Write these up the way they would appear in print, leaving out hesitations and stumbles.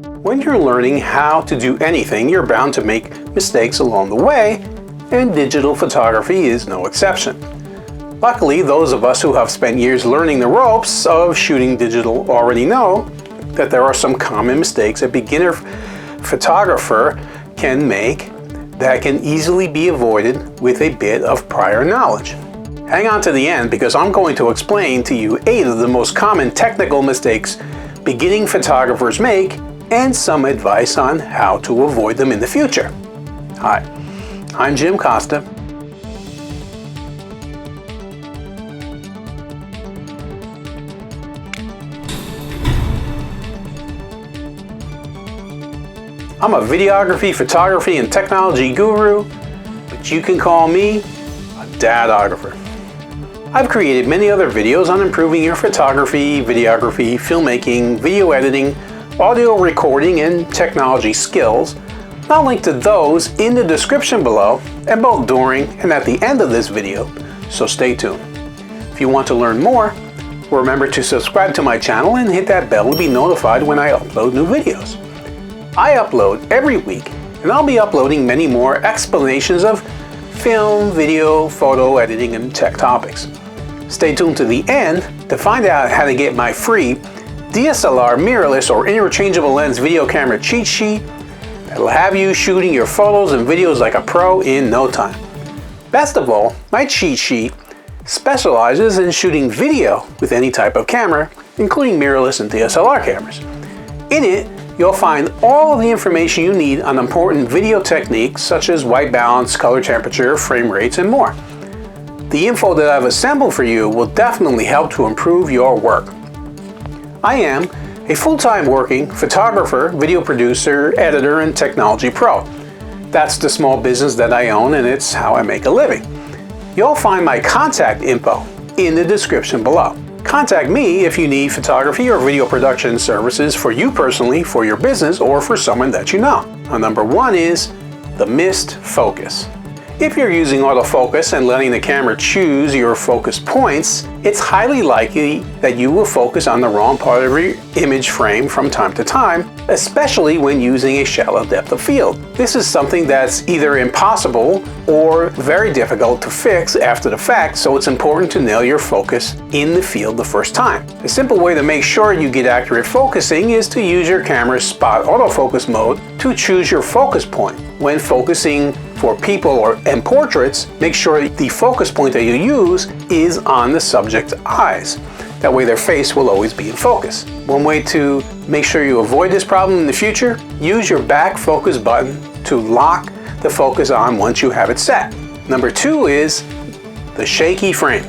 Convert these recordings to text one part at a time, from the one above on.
When you're learning how to do anything, you're bound to make mistakes along the way, and digital photography is no exception. Luckily, those of us who have spent years learning the ropes of shooting digital already know that there are some common mistakes a beginner photographer can make that can easily be avoided with a bit of prior knowledge. Hang on to the end because I'm going to explain to you 8 of the most common technical mistakes beginning photographers make and some advice on how to avoid them in the future. Hi, I'm Jim Costa. I'm a videography, photography, and technology guru, but you can call me a dadographer. I've created many other videos on improving your photography, videography, filmmaking, video editing, audio recording, and technology skills. I'll link to those in the description below and both during and at the end of this video, so stay tuned. If you want to learn more, remember to subscribe to my channel and hit that bell to be notified when I upload new videos. I upload every week, and I'll be uploading many more explanations of film, video, photo editing, and tech topics. Stay tuned to the end to find out how to get my free DSLR mirrorless or interchangeable lens video camera cheat sheet that'll have you shooting your photos and videos like a pro in no time. Best of all, my cheat sheet specializes in shooting video with any type of camera, including mirrorless and DSLR cameras. In it, you'll find all of the information you need on important video techniques such as white balance, color temperature, frame rates, and more. The info that I've assembled for you will definitely help to improve your work. I am a full-time working photographer, video producer, editor, and technology pro. That's the small business that I own, and it's how I make a living. You'll find my contact info in the description below. Contact me if you need photography or video production services for you personally, for your business, or for someone that you know. Number 1 is the missed focus. If you're using autofocus and letting the camera choose your focus points, it's highly likely that you will focus on the wrong part of your image frame from time to time, especially when using a shallow depth of field. This is something that's either impossible or very difficult to fix after the fact, so it's important to nail your focus in the field the first time. A simple way to make sure you get accurate focusing is to use your camera's spot autofocus mode to choose your focus point. When focusing for people and portraits, make sure the focus point that you use is on the subject's eyes. That way their face will always be in focus. One way to make sure you avoid this problem in the future, use your back focus button to lock the focus on once you have it set. Number 2 is the shaky frame.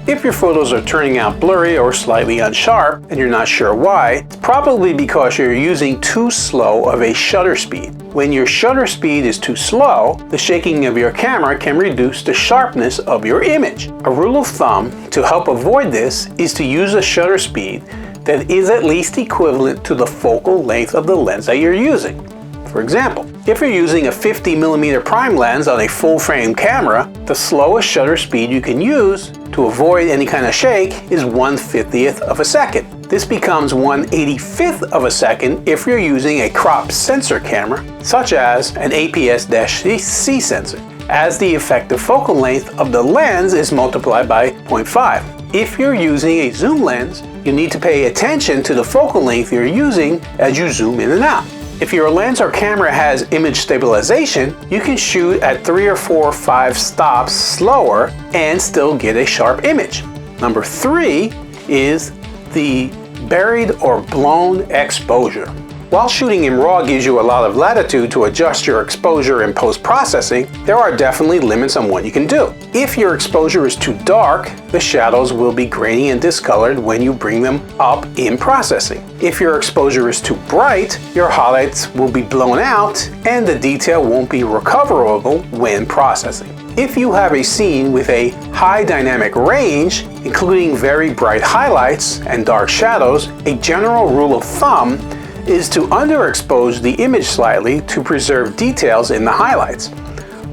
If your photos are turning out blurry or slightly unsharp and you're not sure why, it's probably because you're using too slow of a shutter speed. When your shutter speed is too slow, the shaking of your camera can reduce the sharpness of your image. A rule of thumb to help avoid this is to use a shutter speed that is at least equivalent to the focal length of the lens that you're using. For example, if you're using a 50mm prime lens on a full-frame camera, the slowest shutter speed you can use to avoid any kind of shake is 1/50th of a second. This becomes 1/85th of a second if you're using a crop sensor camera, such as an APS-C sensor, as the effective focal length of the lens is multiplied by 0.5. If you're using a zoom lens, you need to pay attention to the focal length you're using as you zoom in and out. If your lens or camera has image stabilization, you can shoot at 3 or 4 or 5 stops slower and still get a sharp image. Number 3 is the buried or blown exposure. While shooting in RAW gives you a lot of latitude to adjust your exposure in post-processing, there are definitely limits on what you can do. If your exposure is too dark, the shadows will be grainy and discolored when you bring them up in processing. If your exposure is too bright, your highlights will be blown out and the detail won't be recoverable when processing. If you have a scene with a high dynamic range, including very bright highlights and dark shadows, a general rule of thumb is to underexpose the image slightly to preserve details in the highlights,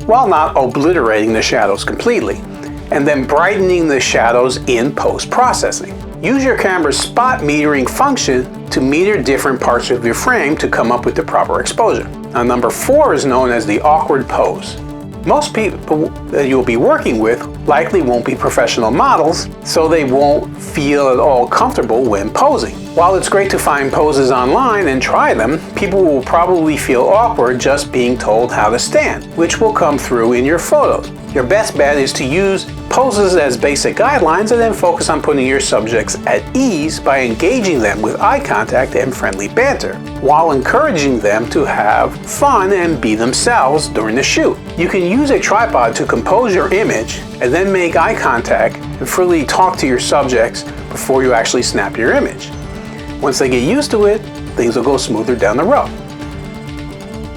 while not obliterating the shadows completely, and then brightening the shadows in post-processing. Use your camera's spot metering function to meter different parts of your frame to come up with the proper exposure. Now, number 4 is known as the awkward pose. Most people that you'll be working with likely won't be professional models, so they won't feel at all comfortable when posing. While it's great to find poses online and try them, people will probably feel awkward just being told how to stand, which will come through in your photos. Your best bet is to use poses as basic guidelines and then focus on putting your subjects at ease by engaging them with eye contact and friendly banter, while encouraging them to have fun and be themselves during the shoot. You can use a tripod to compose your image and then make eye contact and freely talk to your subjects before you actually snap your image. Once they get used to it, things will go smoother down the road.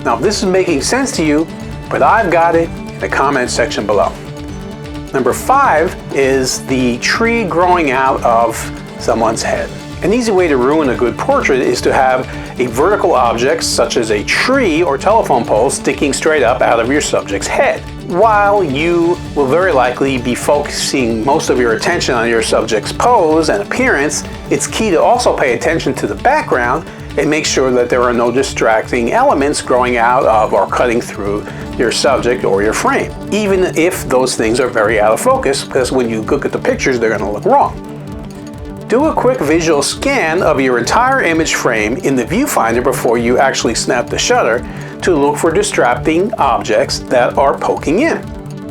Now, if this is making sense to you, but I've got it, the comment section below. Number 5 is the tree growing out of someone's head. An easy way to ruin a good portrait is to have a vertical object such as a tree or telephone pole sticking straight up out of your subject's head. While you will very likely be focusing most of your attention on your subject's pose and appearance, it's key to also pay attention to the background and make sure that there are no distracting elements growing out of or cutting through your subject or your frame, even if those things are very out of focus, because when you look at the pictures, they're going to look wrong. Do a quick visual scan of your entire image frame in the viewfinder before you actually snap the shutter to look for distracting objects that are poking in.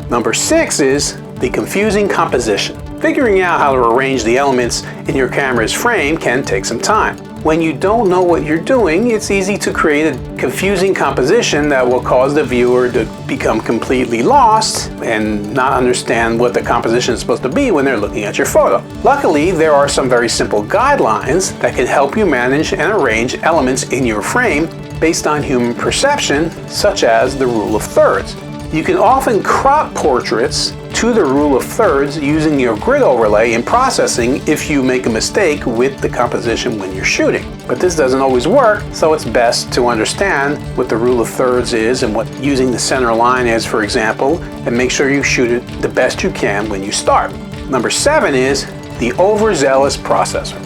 Number 6 is the confusing composition. Figuring out how to arrange the elements in your camera's frame can take some time. When you don't know what you're doing, it's easy to create a confusing composition that will cause the viewer to become completely lost and not understand what the composition is supposed to be when they're looking at your photo. Luckily, there are some very simple guidelines that can help you manage and arrange elements in your frame based on human perception, such as the rule of thirds. You can often crop portraits to the rule of thirds using your grid overlay in processing if you make a mistake with the composition when you're shooting. But this doesn't always work, so it's best to understand what the rule of thirds is and what using the center line is, for example, and make sure you shoot it the best you can when you start. Number 7 is the overzealous processor.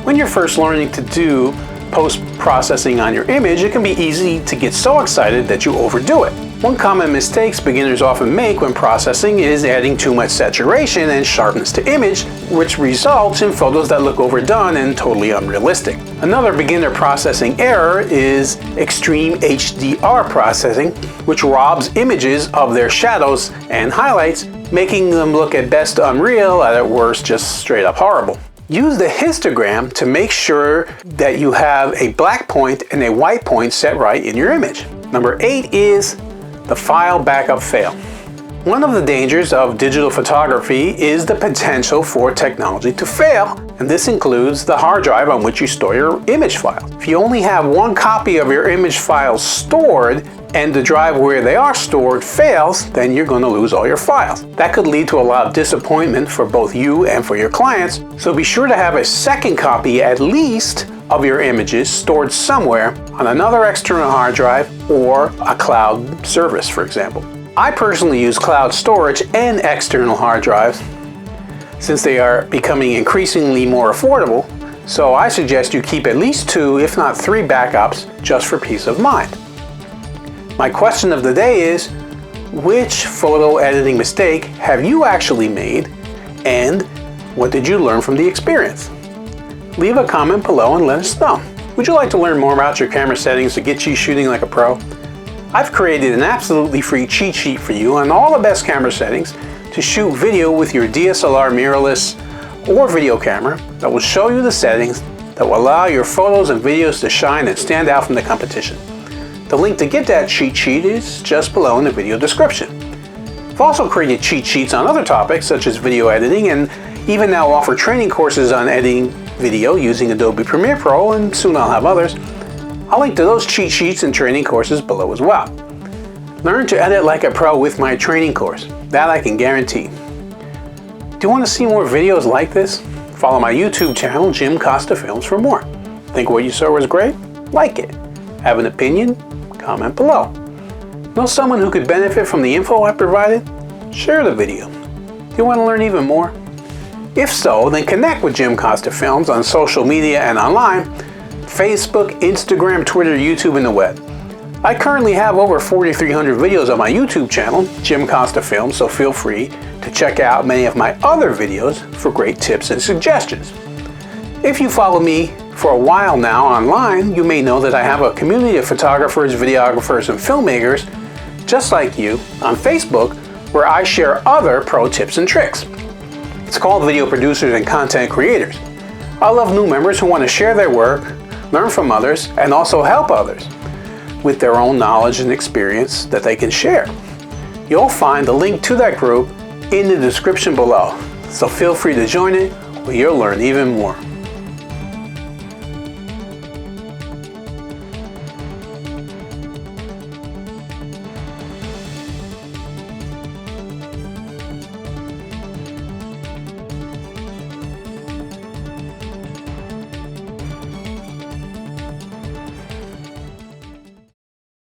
When you're first learning to do post-processing on your image, it can be easy to get so excited that you overdo it. One common mistake beginners often make when processing is adding too much saturation and sharpness to image, which results in photos that look overdone and totally unrealistic. Another beginner processing error is extreme HDR processing, which robs images of their shadows and highlights, making them look at best unreal and at worst just straight up horrible. Use the histogram to make sure that you have a black point and a white point set right in your image. Number 8 is the file backup fail. One of the dangers of digital photography is the potential for technology to fail, and this includes the hard drive on which you store your image files. If you only have one copy of your image files stored and the drive where they are stored fails, then you're going to lose all your files. That could lead to a lot of disappointment for both you and for your clients, so be sure to have a second copy at least of your images stored somewhere on another external hard drive or a cloud service, for example. I personally use cloud storage and external hard drives since they are becoming increasingly more affordable, so I suggest you keep at least 2, if not 3 backups just for peace of mind. My question of the day is, which photo editing mistake have you actually made, and what did you learn from the experience? Leave a comment below and let us know. Would you like to learn more about your camera settings to get you shooting like a pro? I've created an absolutely free cheat sheet for you on all the best camera settings to shoot video with your DSLR mirrorless or video camera that will show you the settings that will allow your photos and videos to shine and stand out from the competition. The link to get that cheat sheet is just below in the video description. I've also created cheat sheets on other topics such as video editing, and even now offer training courses on editing video using Adobe Premiere Pro, and soon I'll have others. I'll link to those cheat sheets and training courses below as well. Learn to edit like a pro with my training course. That I can guarantee. Do you want to see more videos like this? Follow my YouTube channel, jimcostafilms, for more. Think what you saw was great? Like it. Have an opinion? Comment below. Know someone who could benefit from the info I provided? Share the video. Do you want to learn even more? If so, then connect with Jim Costa Films on social media and online, Facebook, Instagram, Twitter, YouTube, and the web. I currently have over 4,300 videos on my YouTube channel, Jim Costa Films, so feel free to check out many of my other videos for great tips and suggestions. If you follow me for a while now online, you may know that I have a community of photographers, videographers, and filmmakers just like you on Facebook, where I share other pro tips and tricks. It's called Video Producers and Content Creators. I love new members who want to share their work, learn from others, and also help others with their own knowledge and experience that they can share. You'll find the link to that group in the description below, so feel free to join it where you'll learn even more.